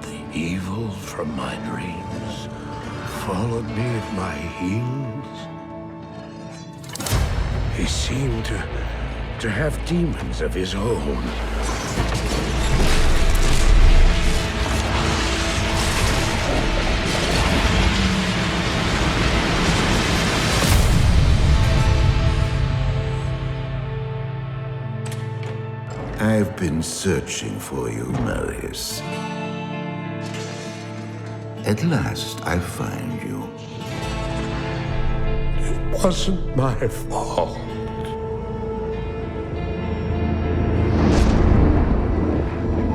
the evil from my dreams followed me at my heels. He seemed to have demons of his own. I've been searching for you, Marius. At last, I find you. It wasn't my fault.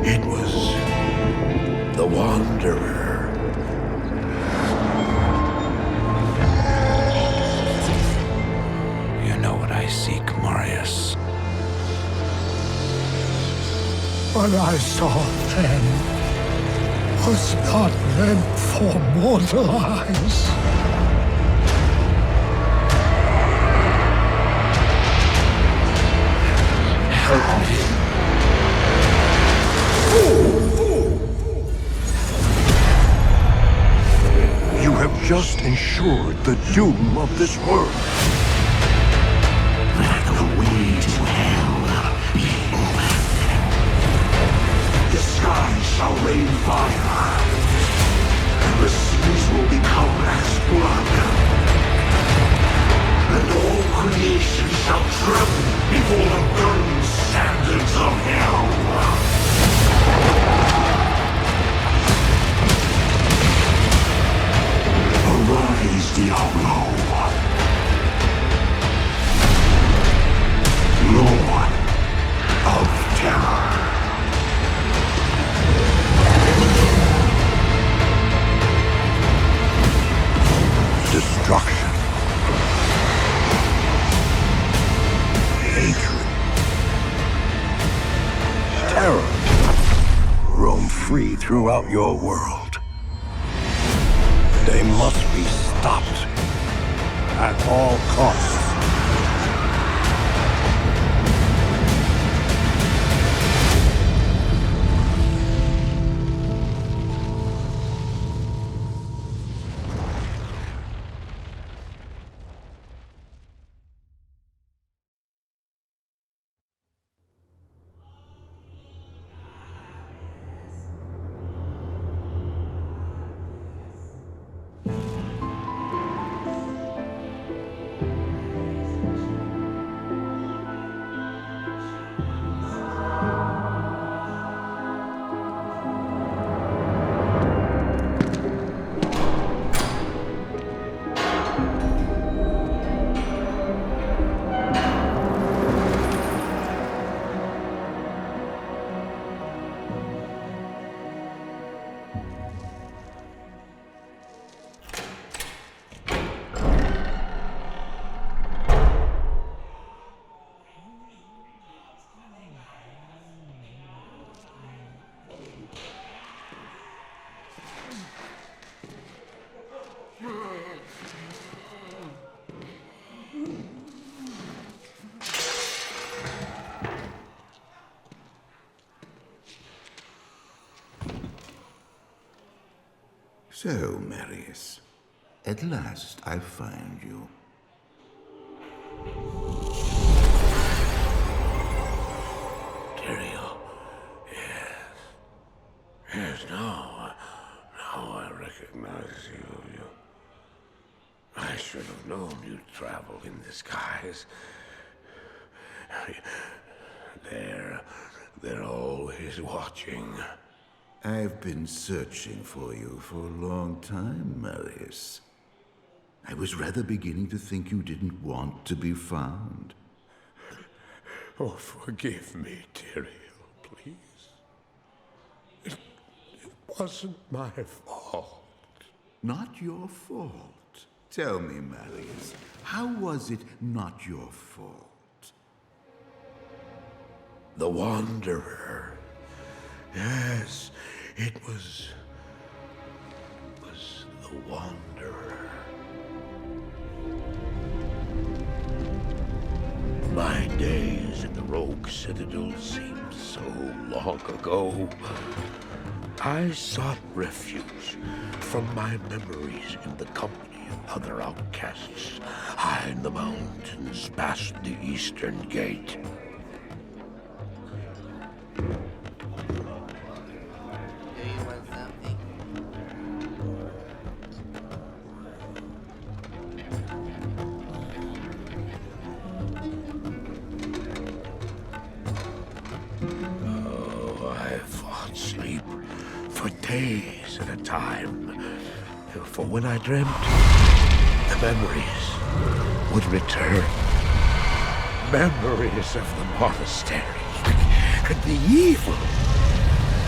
It was the Wanderer. You know what I seek, Marius. What I saw then was not meant for mortal eyes. Help me. You have just ensured the doom of this world. Let the way to hell be open. The sky shall rain fire, and the seas will become as blood. And all creation shall tremble before the burning standards of hell. Arise, Diablo, Lord of Terror. Destruction. Hatred. Terror. Roam free throughout your world. They must be stopped at all costs. So, Marius, at last I find you. Tyrael, yes. Yes, now I recognize you. I should have known you'd travel in disguise. They're always watching. I've been searching for you for a long time, Marius. I was rather beginning to think you didn't want to be found. Oh, forgive me, Tyrael, please. It wasn't my fault. Not your fault. Tell me, Marius, how was it not your fault? The Wanderer. Yes, it was the Wanderer. My days in the Rogue Citadel seemed so long ago. I sought refuge from my memories in the company of other outcasts, high in the mountains past the eastern gate. Sleep for days at a time. For when I dreamt, the memories would return. Memories of the monastery and the evil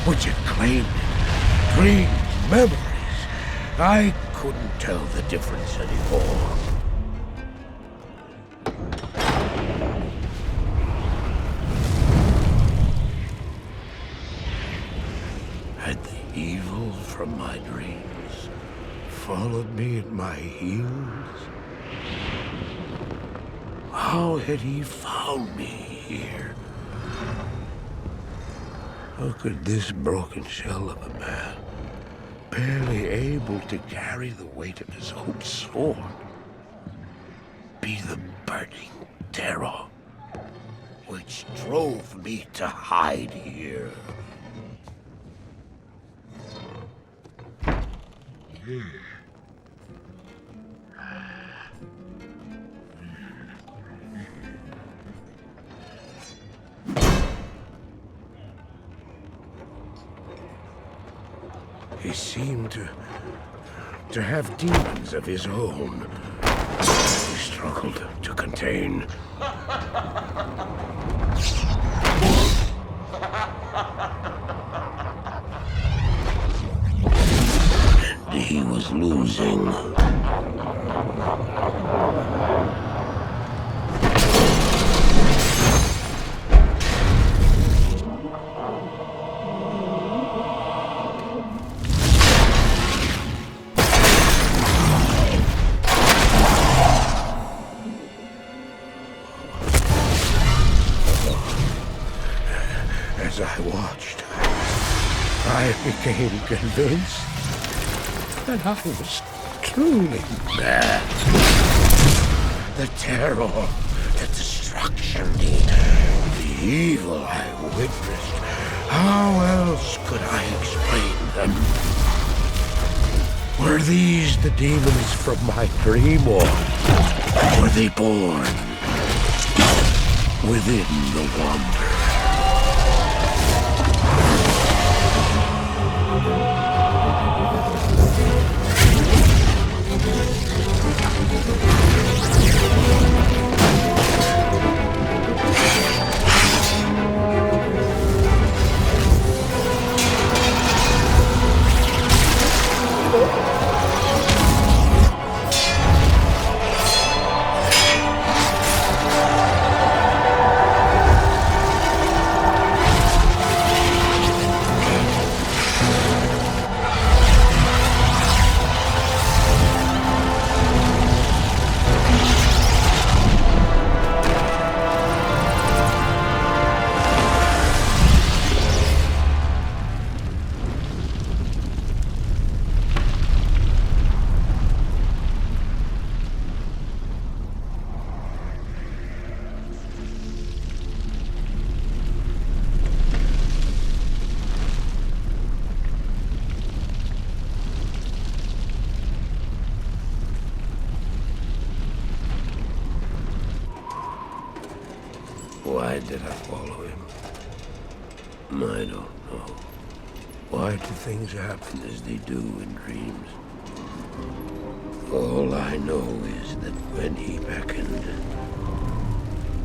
which had claimed it. Dreams, memories. I couldn't tell the difference anymore. Had the evil from my dreams followed me at my heels? How had he found me here? How could this broken shell of a man, barely able to carry the weight of his own sword, be the burning terror which drove me to hide here? He seemed to have demons of his own. He struggled to contain. And he was losing. As I watched, I became convinced that I was truly mad. The terror, the destruction, the evil I witnessed. How else could I explain them? Were these the demons from my dream, or were they born within the wonder? Why did I follow him? I don't know. Why do things happen as they do in dreams? All I know is that when he beckoned,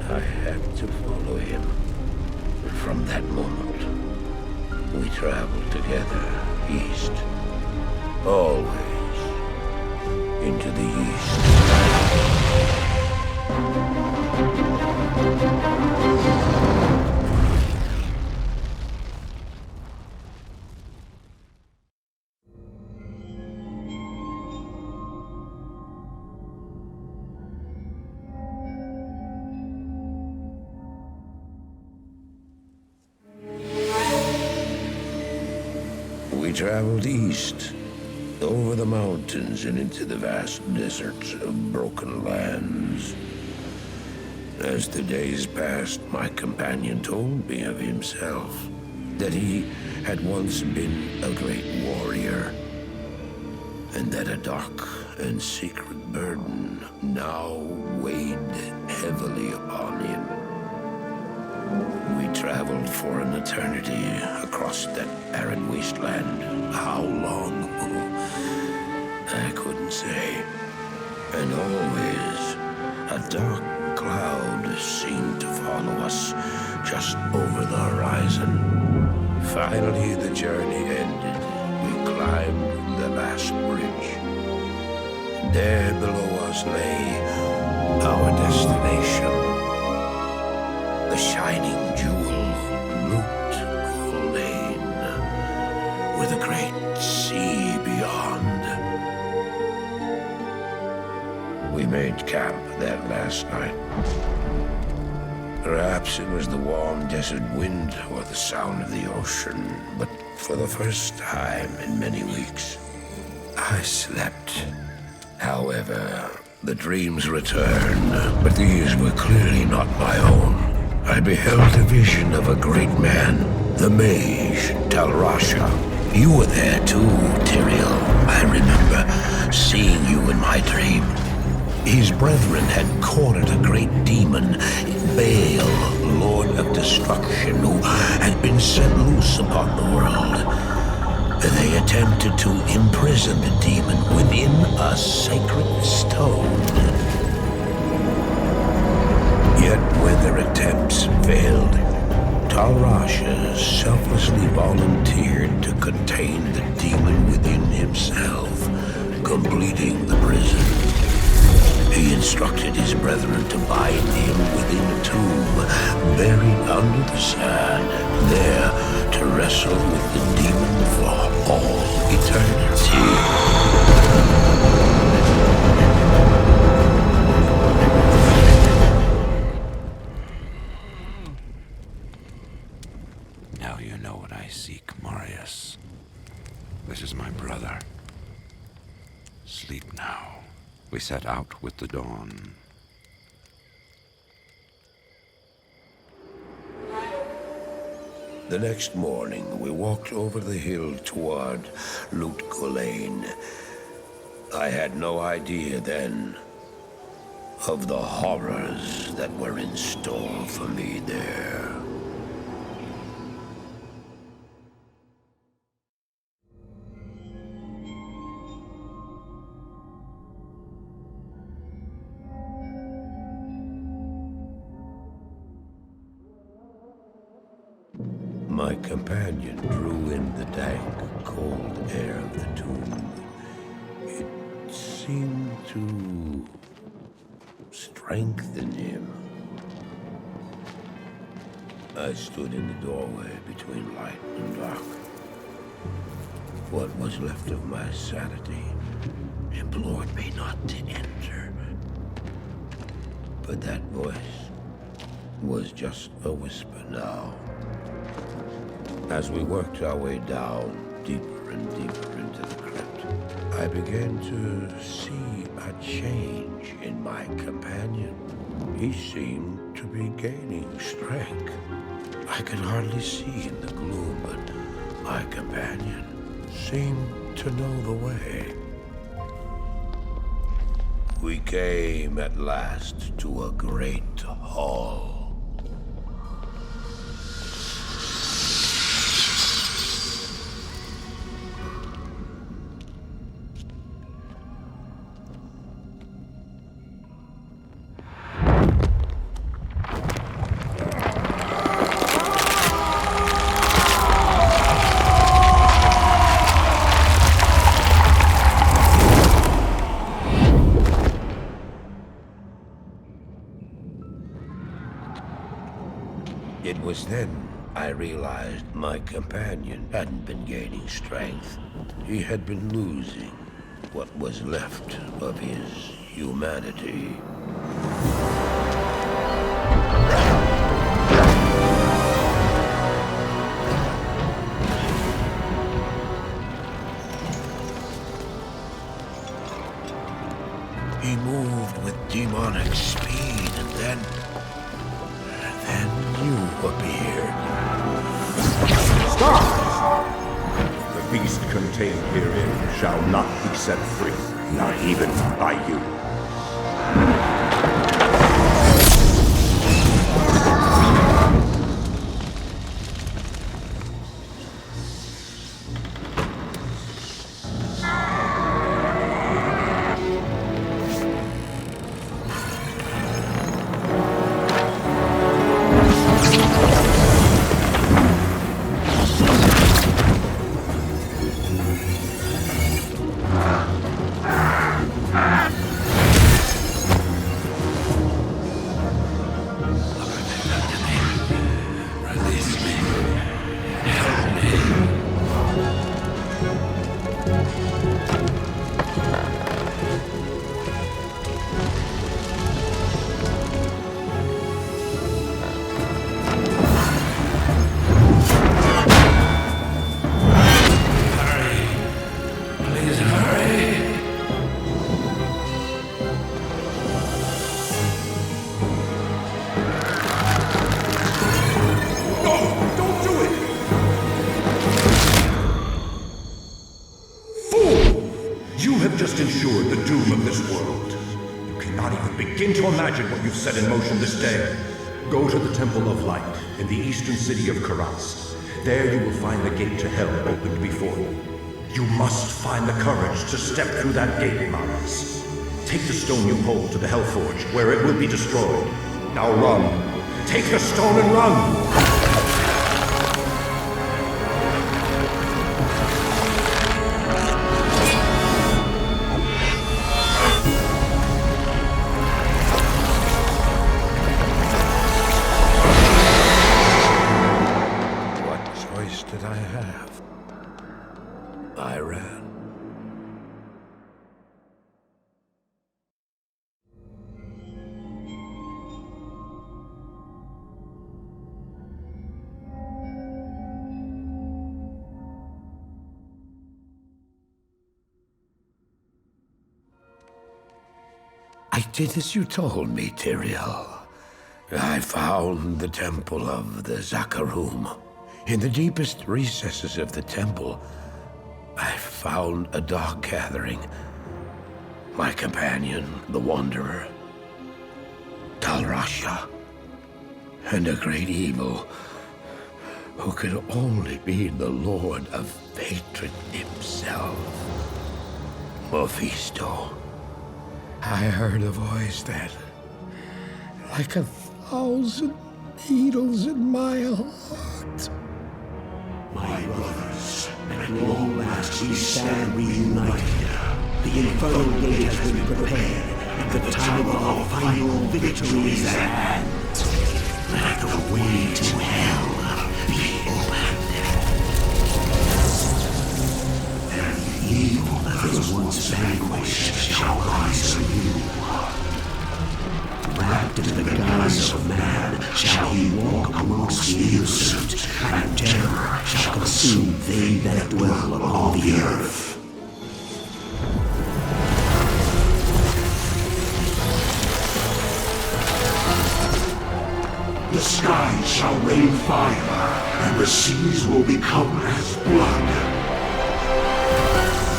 I had to follow him. And from that moment, we traveled together east. Always into the east. traveled east, over the mountains and into the vast deserts of broken lands. As the days passed, my companion told me of himself, that he had once been a great warrior, and that a dark and secret burden now weighed heavily upon him. We traveled for an eternity across that arid wasteland. How long? I couldn't say. And always, a dark cloud seemed to follow us just over the horizon. Finally, the journey ended. We climbed the last bridge. There below us lay our destination. The shining jewel, Loot Lane, with a great sea beyond. We made camp there last night. Perhaps it was the warm desert wind or the sound of the ocean, but for the first time in many weeks, I slept. However, the dreams returned, but these were clearly not my own. I beheld a vision of a great man, the mage, Talrasha. You were there too, Tyrael. I remember seeing you in my dream. His brethren had cornered a great demon, Baal, Lord of Destruction, who had been set loose upon the world. They attempted to imprison the demon within a sacred stone. Yet when their attempts failed, Talrasha selflessly volunteered to contain the demon within himself, completing the prison. He instructed his brethren to bind him within a tomb, buried under the sand, there to wrestle with the demon for all eternity. Now you know what I seek, Marius. This is my brother. Sleep now. We set out with the dawn. The next morning, we walked over the hill toward Loot Lane. I had no idea then of the horrors that were in store for me there. My companion drew in the dank, cold air of the tomb. It seemed to strengthen him. I stood in the doorway between light and dark. What was left of my sanity implored me not to enter. But that voice was just a whisper now. As we worked our way down, deeper and deeper into the crypt, I began to see a change in my companion. He seemed to be gaining strength. I could hardly see in the gloom, but my companion seemed to know the way. We came at last to a great hall. It was then I realized my companion hadn't been gaining strength. He had been losing what was left of his humanity. He moved with demonic speed, and then you appeared. Stop! The beast contained herein shall not be set free, not even by you. Ensured the doom of this world. You cannot even begin to imagine what you've set in motion this day. Go to the Temple of Light in the eastern city of Karas. There you will find the gate to hell opened before you. You must find the courage to step through that gate, Marius. Take the stone you hold to the Hellforge, where it will be destroyed. Now run. Take the stone and run! Did I have? I ran. I did as you told me, Tyrael. I found the temple of the Zakarum. In the deepest recesses of the temple, I found a dark gathering. My companion, the Wanderer, Talrasha, and a great evil who could only be the Lord of Hatred himself, Mephisto. I heard a voice that, like 1,000 needles in my heart. My brothers, at long last we stand reunited. The infernal gate has been prepared, and the time of our final victory is at hand. Let the way to hell be opened. And the evil that was once vanquished shall rise anew. Wrapped in the guise of man shall he walk amongst the innocent, and terror shall consume they that dwell upon the earth. The skies shall rain fire, and the seas will become as blood.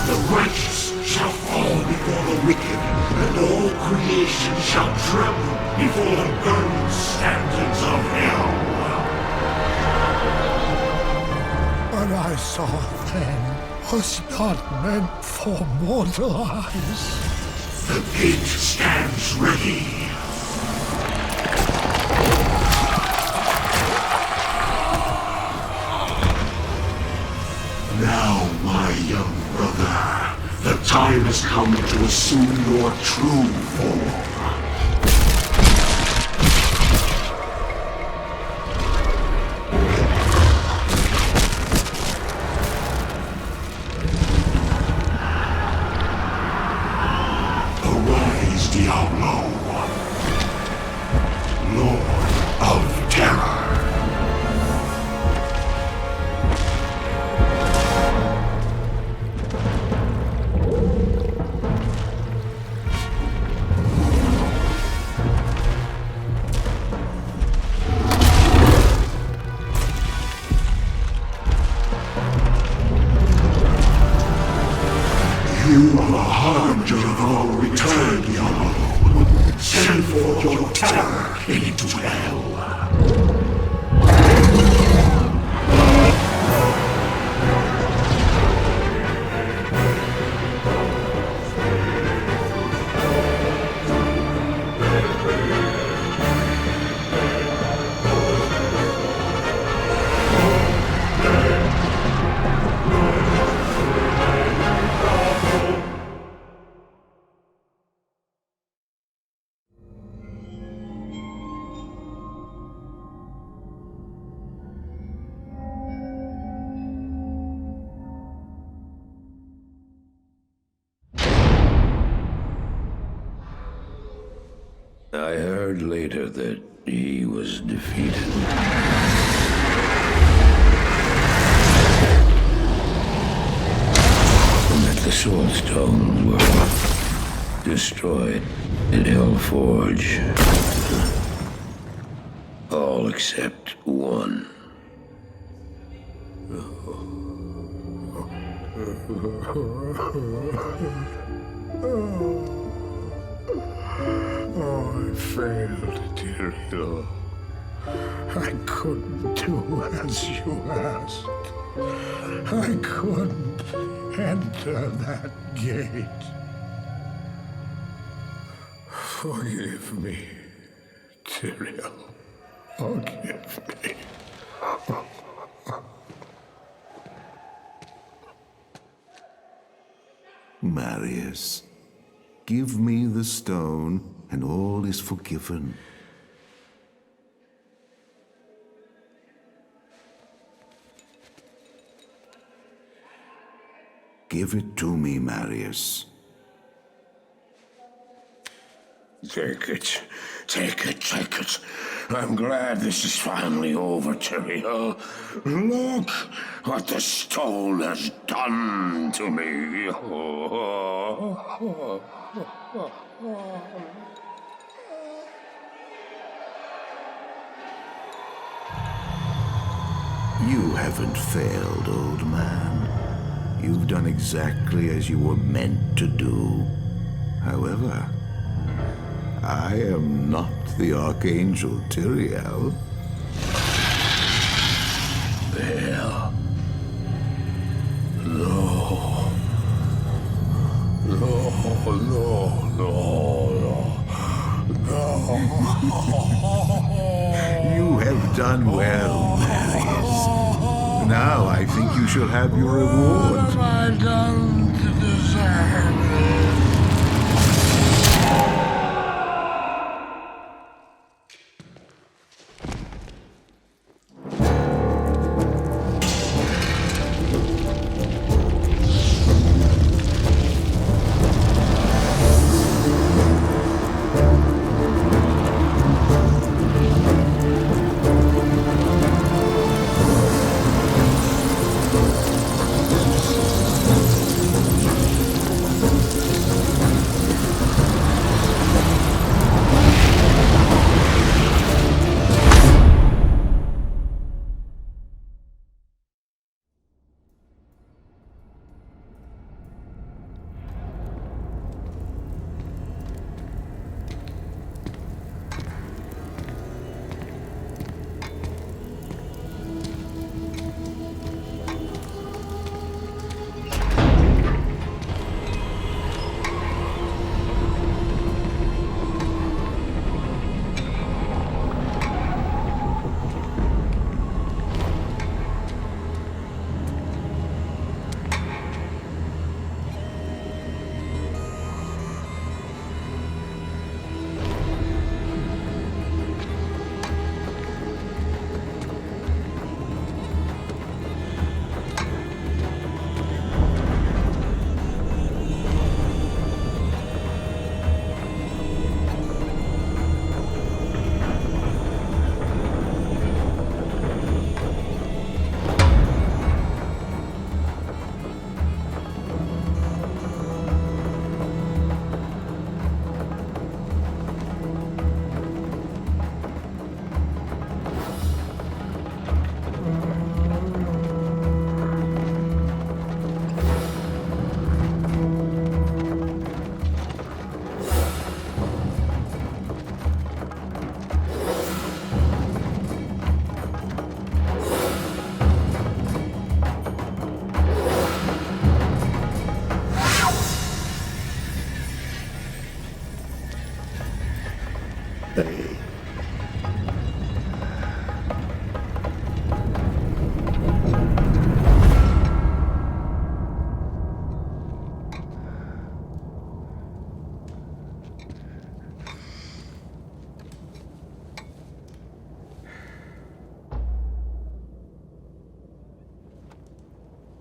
The righteous shall fall before the wicked, and all creation shall tremble before the burning standards of hell. What I saw then was not meant for mortal eyes. The gate stands ready. Now, my young brother, the time has come to assume your true form. Arise, Diablo, Lord of Terror. You are the harbinger of our return, Diablo. Send forth your terror into hell. I heard later that he was defeated. And that the Soul Stones were destroyed in Hellforge. All except one. Oh, I failed, Tyrael. I couldn't do as you asked. I couldn't enter that gate. Forgive me, Tyrael. Forgive me. Marius, give me the stone, and all is forgiven. Give it to me, Marius. Take it. Take it, take it. I'm glad this is finally over, Tyrael. Look what the stone has done to me. You haven't failed, old man. You've done exactly as you were meant to do. However, I am not the Archangel Tyrael. Well, no. You have done well, Marius. Now I think you shall have your reward. What have I done to deserve it?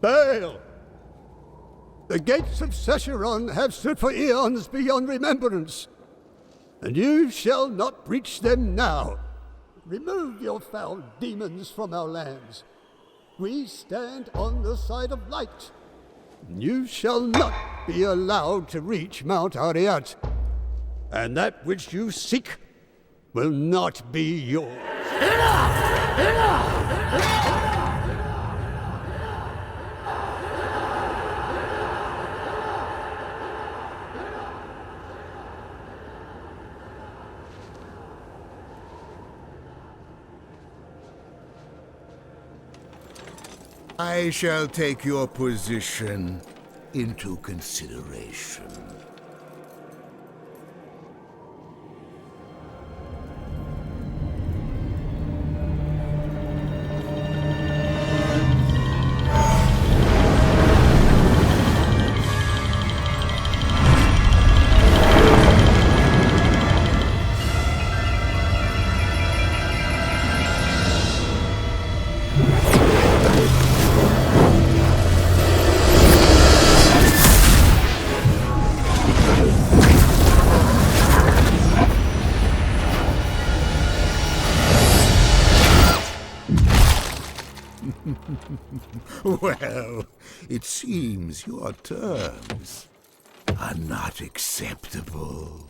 Baal! The gates of Sescheron have stood for eons beyond remembrance, and you shall not breach them now. Remove your foul demons from our lands. We stand on the side of light. You shall not be allowed to reach Mount Ariat, and that which you seek will not be yours. Enough! Enough! I shall take your position into consideration. Well, it seems your terms are not acceptable.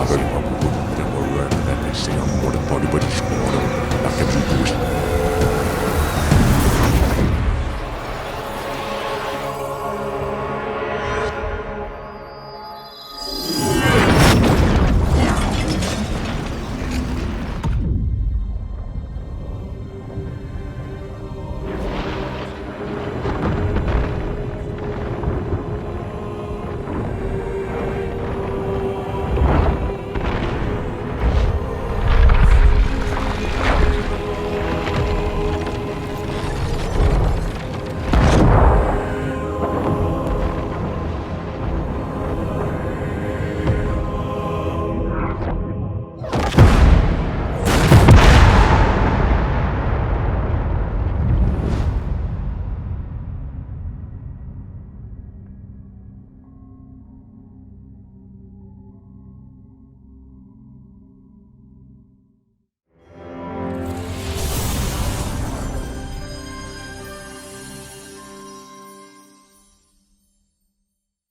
Body,